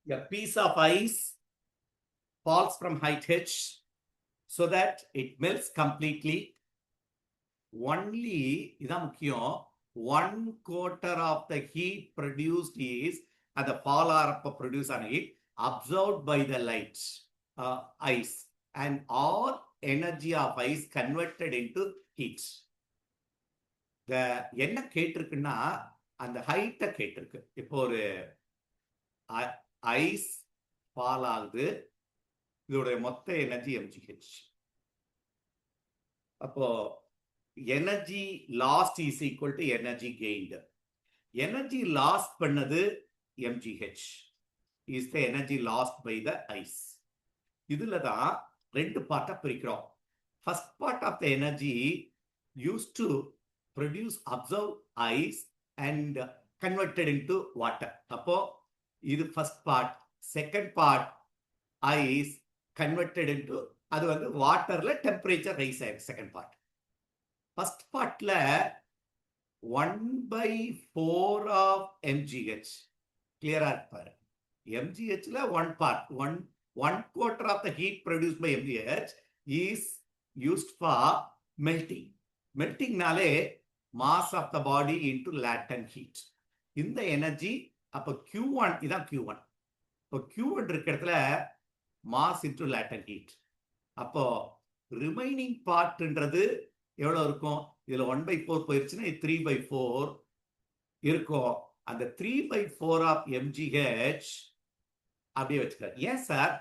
a piece of ice falls from height h so that it melts completely. Only இதான் முக்கியம், 1/4 of the heat produced is at the fall ஆறப்ப produce ஆன heat absorbed by the light ice and all energy of ice converted into heat. என்ன கேட்டிருக்குன்னா அந்த ஹைட்டை கேட்டிருக்கு. இப்போ ஒரு ice fall ஆகுது, இதோடைய மொத்த எனர்ஜி mgh. அப்போ energy lost is equal to energy gained. Energy lost பண்ணது mgh is the energy lost by the ice. இதுல தான் ரெண்டு பார்ட்டா பிரிக்கிறோம். First part of the energy use to produce absorb ice and converted into water. அப்போ இது first part. Second part ice converted into, அது வந்து வாட்டர்ல டெம்பரேச்சர் ரைஸ் ஆயிருக்கு. Second part. ஃபர்ஸ்ட் பார்ட்ல 1/4 ஆஃப் mgh கிளியரா இருப்பாரு. mghல one part, 1/4 of the heat produce by mgh is used for melting. மெல்டிங்னாலே mass of the body into latent heat. இந்த எனர்ஜி அப்போ Q1, இதான் Q1. இப்போ Q1 இருக்க இடத்துல மாஸ் இன்டு லேட்டன்ட் ஹீட். அப்போ ரிமைனிங் பார்ட்ன்றது எவ்வளோ இருக்கும்? இதுல 1/4 போயிருச்சுன்னா 3/4 இருக்கும். அந்த 3/4 ஆஃப் mgh அப்படியே வச்சுக்க. ஏன் சார்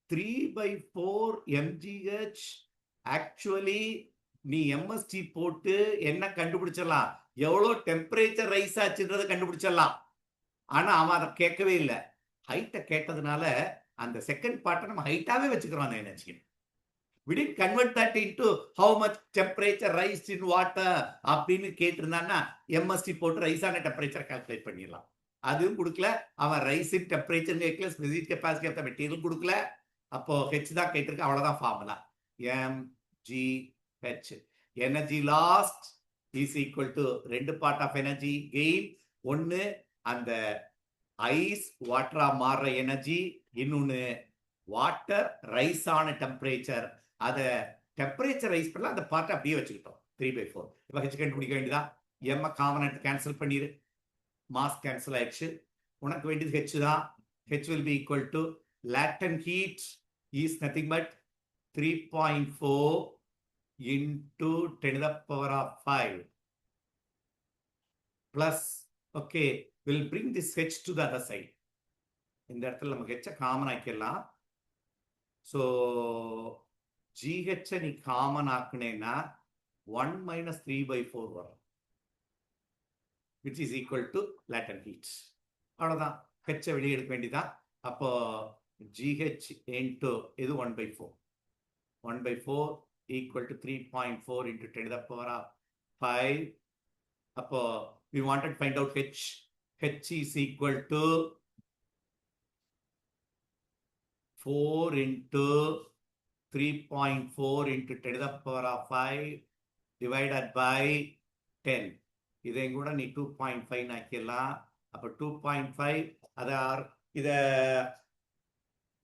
3/4 mgh? ஆக்சுவலி நீ MST போட்டு என்ன கண்டுபிடிச்சிடலாம், எவ்வளோ டெம்பரேச்சர் ரைஸ் ஆச்சுன்றதை கண்டுபிடிச்சிடலாம். ஆனா அவன் அதை கேட்கவே இல்லை. ஹைட்டை கேட்டதுனால அந்த செகண்ட் பார்ட்டை நம்ம ஹைட்டாவே வச்சுக்கிறோம். அந்த energy we didn't convert that into how much temperature rise in water அப்படின்னு கேட்டிருந்தான்னா MST போட்டு ரைஸ் ஆன டெம்பரேச்சர் கால்குலேட் பண்ணிடலாம். அதுவும் கொடுக்கல. அவன் ரைஸ் இன் டெம்பரேச்சர் கேட்கல, specific capacity of the material கொடுக்கல. அப்போ ஹெச் தான் கேட்டிருக்கு. அவ்வளவுதான் formula. mgh. Energy lost is equal to ரெண்டு பார்ட் ஆஃப் எனர்ஜி கெயின். ஒன்னு அந்த ஐஸ் வாட்டரா மாறுற எனர்ஜி, இன்னொன்னு வாட்டர் ரைஸ் ஆன டெம்பரேச்சர். அதை டெம்பரேச்சர் ரைஸ் பண்ணலாம், அந்த பார்ட்டை அப்படியே வச்சுக்கிட்டோம் 3/4. இப்போ ஹெச் கண்டுபிடிக்க வேண்டியதான். எம் காமனன்ட் கேன்சல் பண்ணிடு, மாஸ் கேன்சல் ஆயிடுச்சு. உனக்கு வேண்டியது ஹெச் தான். H will be equal to latent heat is nothing but 3.4 into 10⁵ plus, okay, we'll bring this h to the other side. இந்த இடத்துல நம்ம h காமன் ஆக்கிடலாம். ஸோ GH நீ காமன் ஆக்குனேன்னா 1 - 3/4 வரும், which is equal to latent heat. அவ்வளோதான். h வெளியே எடுக்க வேண்டியதான். அப்போ GH into இது 1/4. 1/4 equal to 3.4 into 10⁵. அப்போ we wanted to find out h. H is equal to 4 into 3.4 into 10⁵ divided by 10. இதையும் கூட நீ 2.5 ஆக்கிடலாம். அப்போ 2.5.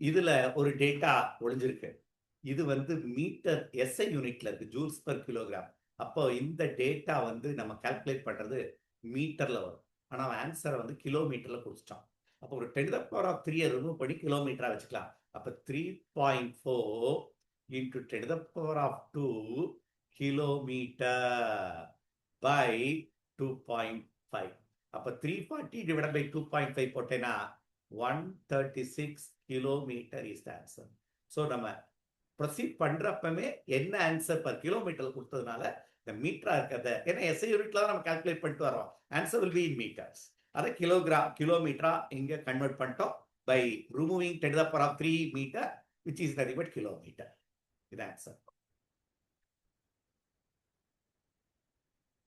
இதுல ஒரு டேட்டா ஒளிஞ்சிருக்கு. இது வந்து மீட்டர் SI யூனிட்ல இருக்கு, ஜூல்ஸ் பர் கிலோகிராம். அப்போ இந்த டேட்டா வந்து நம்ம கால்குலேட் பண்றது மீட்டர்ல வரும். ஆனா ஆன்சரை வந்து கிலோமீட்டர்ல கொடுத்துட்டான். அப்போ ஒரு 10⁻³ ரிமூவ் பண்ணி கிலோமீட்டரா வச்சுக்கலாம். அப்போ 3.4 into 10⁻², கிலோமீட்டர் by 2.5. அப்போ 340 divided by 2.5 போட்டேன்னா 136 kilometre is the answer. So நம்ம ப்ரொசீட் பண்றப்பமே என்ன ஆன்சர் பர் கிலோமீட்டர் கொடுத்ததுனால இந்த மீட்டரா இருக்கிறத, ஏன்னா SI யூனிட்ல தான் நம்ம கால்குலேட் பண்ணிட்டு வரோம். Answer will be in meters. அதை கிலோமீட்டரா இங்க கன்வெர்ட் பண்ணிட்டோம் by removing 10⁻³ meter, which is nothing but kilometer. இது ஆன்சர்.